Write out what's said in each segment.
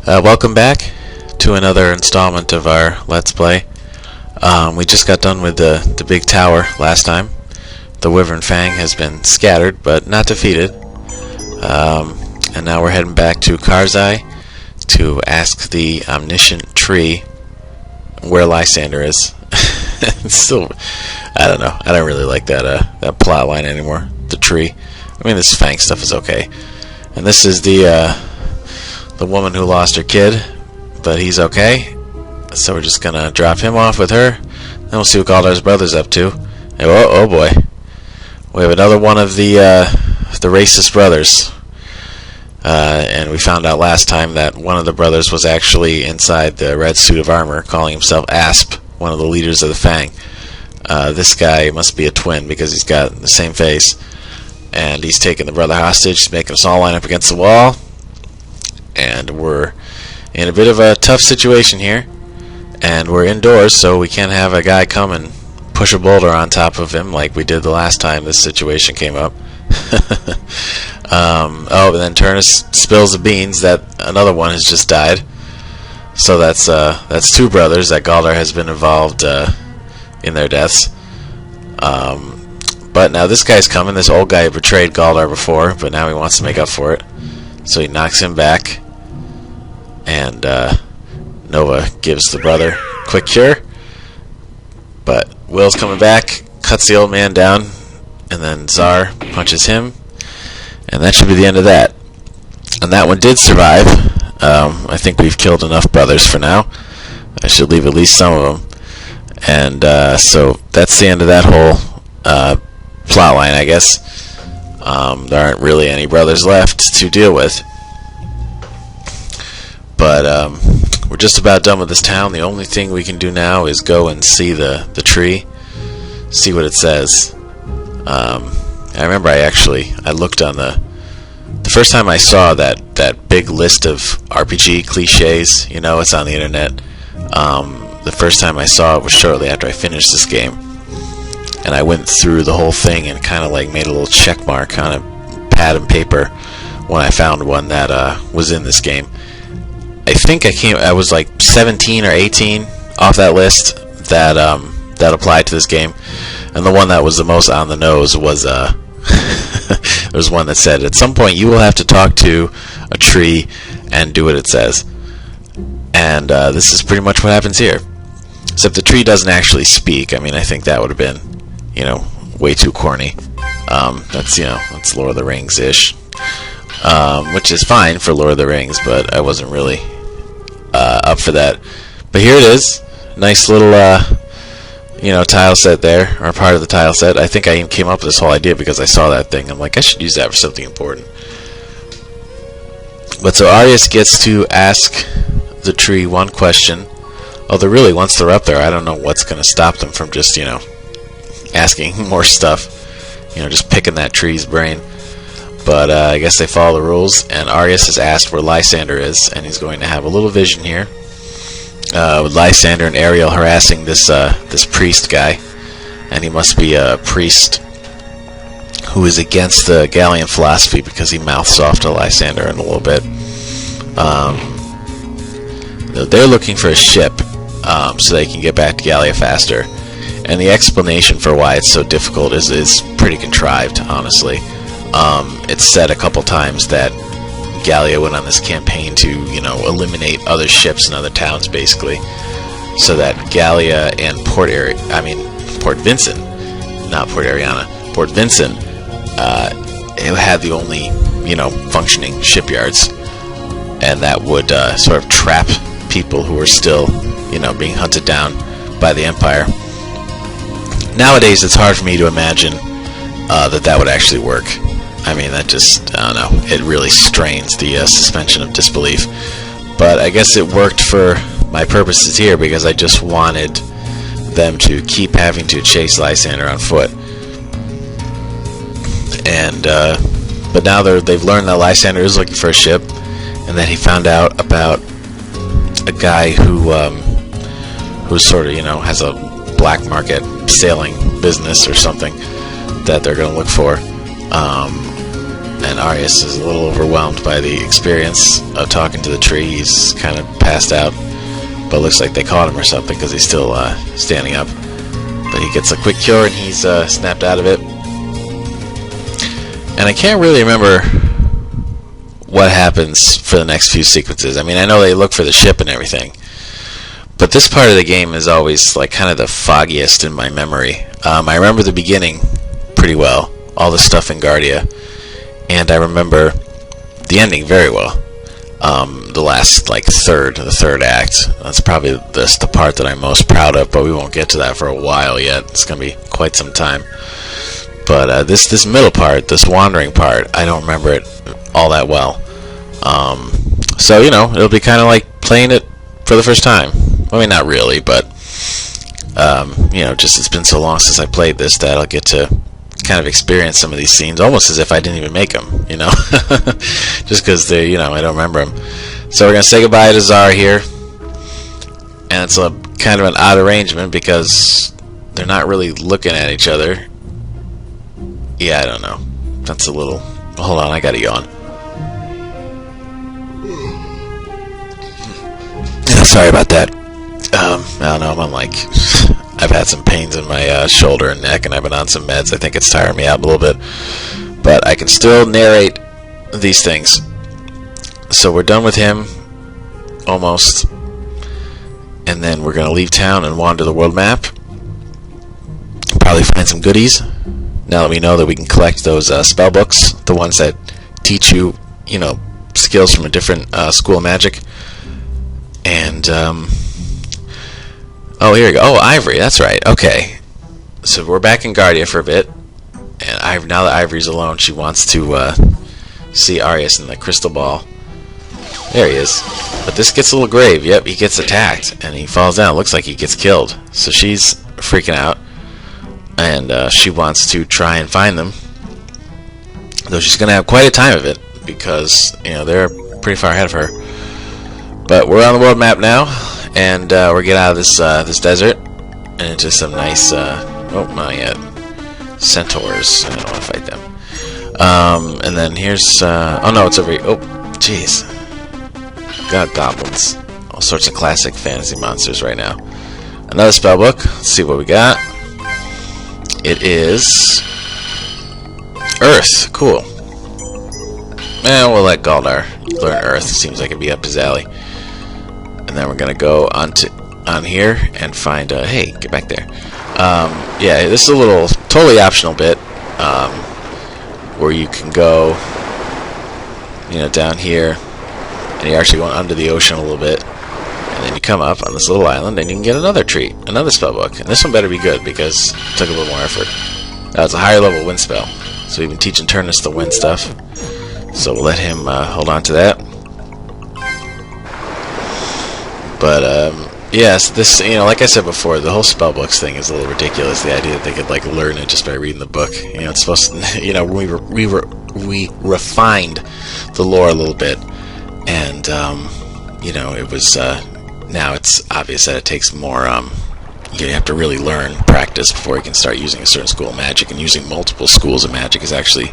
Welcome back to another installment of our Let's Play. We just got done with the big tower last time. The Wyvern Fang has been scattered, but not defeated. And now we're heading back to Karzai to ask the omniscient tree where Lysander is. It's still, I don't know. I don't really like that plot line anymore. The tree. I mean, this Fang stuff is okay. And this is the woman who lost her kid, but he's okay. So we're just gonna drop him off with her. Then we'll see what Galdar's brother's up to. And oh boy, we have another one of the racist brothers. And we found out last time that one of the brothers was actually inside the red suit of armor, calling himself Asp, one of the leaders of the Fang. This guy must be a twin because he's got the same face. And he's taking the brother hostage, he's making us all line up against the wall. And we're in a bit of a tough situation here. And we're indoors, so we can't have a guy come and push a boulder on top of him like we did the last time this situation came up. And then Turnus spills the beans that another one has just died. So that's two brothers that Galdar has been involved in their deaths. But now this guy's coming. This old guy betrayed Galdar before, but now he wants to make up for it. So he knocks him back. And Nova gives the brother a quick cure. But Will's coming back, cuts the old man down, and then Tsar punches him. And that should be the end of that. And that one did survive. I think we've killed enough brothers for now. I should leave at least some of them. And so that's the end of that whole plot line, I guess. There aren't really any brothers left to deal with. But we're just about done with this town. The only thing we can do now is go and see the tree, see what it says. I remember I looked on the first time I saw that big list of RPG cliches. You know, it's on the internet. The first time I saw it was shortly after I finished this game, and I went through the whole thing and kind of like made a little check mark on a pad and paper when I found one that was in this game. I think I was like 17 or 18 off that list that applied to this game, and the one that was the most on the nose was there was one that said, at some point you will have to talk to a tree and do what it says. And this is pretty much what happens here. Except the tree doesn't actually speak. I mean, I think that would have been, way too corny. That's Lord of the Rings-ish. Which is fine for Lord of the Rings, but I wasn't really up for that. But here it is. Nice little tile set there, or part of the tile set. I think I even came up with this whole idea because I saw that thing. I'm like, I should use that for something important. But so Arius gets to ask the tree one question. Although really, once they're up there, I don't know what's going to stop them from just, asking more stuff. Just picking that tree's brain. But I guess they follow the rules, and Arius has asked where Lysander is, and he's going to have a little vision here. With Lysander and Ariel harassing this priest guy, and he must be a priest who is against the Gallian philosophy because he mouths off to Lysander in a little bit. They're looking for a ship so they can get back to Gallia faster, and the explanation for why it's so difficult is pretty contrived, honestly. It's said a couple times that Gallia went on this campaign to, eliminate other ships and other towns, basically, so that Gallia and Port Vincent, not Port Ariana, Port Vincent, had the only, functioning shipyards, and that would sort of trap people who are still, being hunted down by the Empire. Nowadays, it's hard for me to imagine that would actually work. I mean, that just, I don't know, it really strains the suspension of disbelief. But I guess it worked for my purposes here because I just wanted them to keep having to chase Lysander on foot. And, but now they've learned that Lysander is looking for a ship, and that he found out about a guy who sort of, has a black market sailing business or something that they're going to look for. and Arius is a little overwhelmed by the experience of talking to the tree. He's kind of passed out, but it looks like they caught him or something because he's still standing up. But he gets a quick cure and he's snapped out of it. And I can't really remember what happens for the next few sequences. I mean, I know they look for the ship and everything, but this part of the game is always like kind of the foggiest in my memory. I remember the beginning pretty well, all the stuff in Guardia, and I remember the ending very well. The last the third act. That's probably the part that I'm most proud of, but we won't get to that for a while yet. It's going to be quite some time. But this middle part, this wandering part, I don't remember it all that well. So, it'll be kind of like playing it for the first time. I mean, not really, but, just it's been so long since I played this that I'll get to kind of experience some of these scenes almost as if I didn't even make them, just because I don't remember them. So we're going to say goodbye to Zara here, and it's a kind of an odd arrangement because they're not really looking at each other. Yeah, I don't know. That's a little... Hold on, I gotta yawn. Sorry about that. I don't know, I've had some pains in my shoulder and neck, and I've been on some meds. I think it's tiring me out a little bit. But I can still narrate these things. So we're done with him, almost. And then we're gonna leave town and wander the world map. Probably find some goodies. Now that we know that we can collect those spell books, the ones that teach you, skills from a different school of magic. And, here we go. Oh, Ivory, that's right. Okay. So we're back in Guardia for a bit. And now that Ivory's alone, she wants to see Arius in the crystal ball. There he is. But this gets a little grave. Yep, he gets attacked, and he falls down. Looks like he gets killed. So she's freaking out. And she wants to try and find them, though she's going to have quite a time of it because they're pretty far ahead of her. But we're on the world map now, and we're getting out of this desert and into some nice not yet, centaurs. I don't want to fight them. And then here's oh no, it's over here. Oh jeez, got goblins, all sorts of classic fantasy monsters right now. Another spell book. Let's see what we got. It is Earth. Cool. We'll let Galdar learn Earth. Seems like it'd be up his alley. And then we're gonna go on here and find. Hey, get back there. Yeah, this is a little totally optional bit where you can go, down here, and you're actually going under the ocean a little bit. And then you come up on this little island and you can get another treat, another spellbook. And this one better be good because it took a little more effort. It's a higher level wind spell. So we've been teaching Turnus the wind stuff. So we'll let him hold on to that. But, yes, this, like I said before, the whole spellbooks thing is a little ridiculous. The idea that they could, learn it just by reading the book. It's supposed to, we refined the lore a little bit. And, it was... now it's obvious that it takes more, you have to really learn, practice before you can start using a certain school of magic, and using multiple schools of magic is actually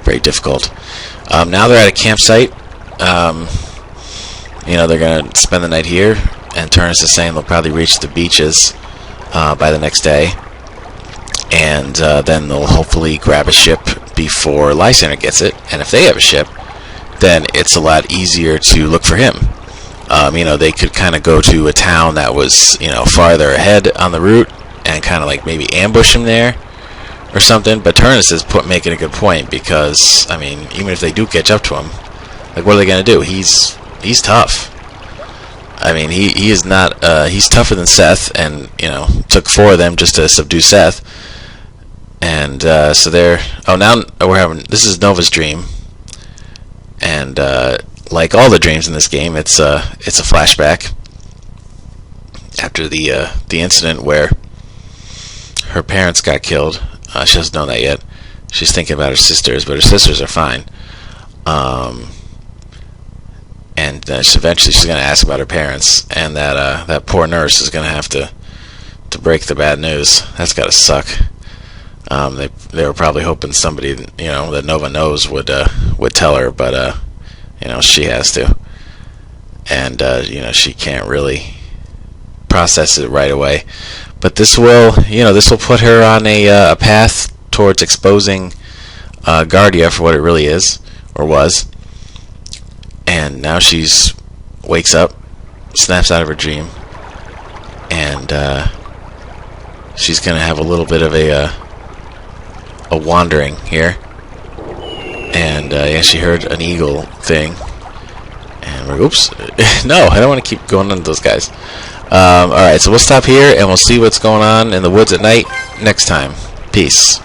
very difficult. Now they're at a campsite. They're going to spend the night here, and Turnus is saying they'll probably reach the beaches by the next day, and then they'll hopefully grab a ship before Lysander gets it, and if they have a ship, then it's a lot easier to look for him. They could kind of go to a town that was, farther ahead on the route and kind of maybe ambush him there or something. But Turnus is making a good point because, even if they do catch up to him, what are they going to do? He's tough. He is not, he's tougher than Seth, and, took 4 of them just to subdue Seth. And, so they're, now this is Nova's dream. And, like all the dreams in this game, it's a flashback after the incident where her parents got killed. She doesn't know that yet. She's thinking about her sisters, but her sisters are fine. And eventually she's going to ask about her parents, and that poor nurse is going to have to break the bad news. That's got to suck. They were probably hoping somebody, you know, that Nova knows would tell her, but you know, she has to, and you know, she can't really process it right away. But this will put her on a path towards exposing Guardia for what it really is or was. And now she's wakes up, snaps out of her dream, and she's gonna have a little bit of a wandering here. And yeah, she heard an eagle thing, and we're oops, no, I don't want to keep going on those guys. All right, so we'll stop here, and we'll see what's going on in the woods at night next time. Peace.